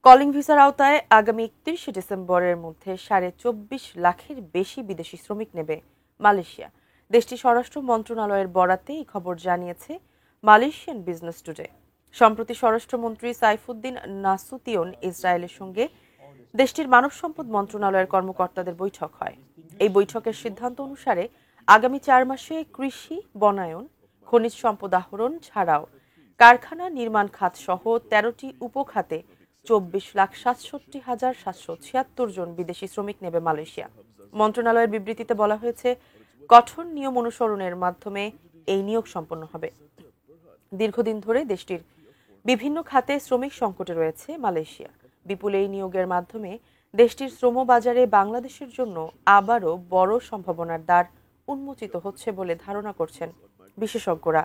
Calling ভিসার আওতায় আগামী 31 ডিসেম্বরের মধ্যে 24.5 লাখের বেশি বিদেশি শ্রমিক নেবে মালয়েশিয়া। দেশটির স্বরাষ্ট্র মন্ত্রণালয়ের বরাতে এই খবর জানিয়েছে মালয়েশিয়ান বিজনেস টুডে। সম্প্রতি স্বরাষ্ট্রমন্ত্রী সাইফুদ্দিন নাসুতিয়ন ইসরায়েলের সঙ্গে দেশটির মানব সম্পদ মন্ত্রণালয়ের কর্মকর্তাদের বৈঠক হয়। এই বৈঠকের সিদ্ধান্ত অনুসারে আগামী 4 মাসে কৃষি, বনায়ন, খনিজ সম্পদ আহরণ ছাড়াও কারখানা, নির্মাণ খাত সহ 13টি উপখাতে 24,67,776 জন বিদেশি শ্রমিক নেবে মালয়েশিয়া। মন্ত্রণালয়ের বিবৃতিতে বলা হয়েছে, কঠোর নিয়ম অনুসরণের মাধ্যমে এই নিয়োগ সম্পন্ন হবে। দীর্ঘদিন ধরে দেশটির বিভিন্ন খাতে শ্রমিক সংকটে রয়েছে মালয়েশিয়া। বিপুল এই নিয়োগের মাধ্যমে দেশটির শ্রমবাজারে বাংলাদেশের জন্য আবারও বড় সম্ভাবনার দ্বার উন্মোচিত হচ্ছে বলে ধারণা করছেন বিশেষজ্ঞরা।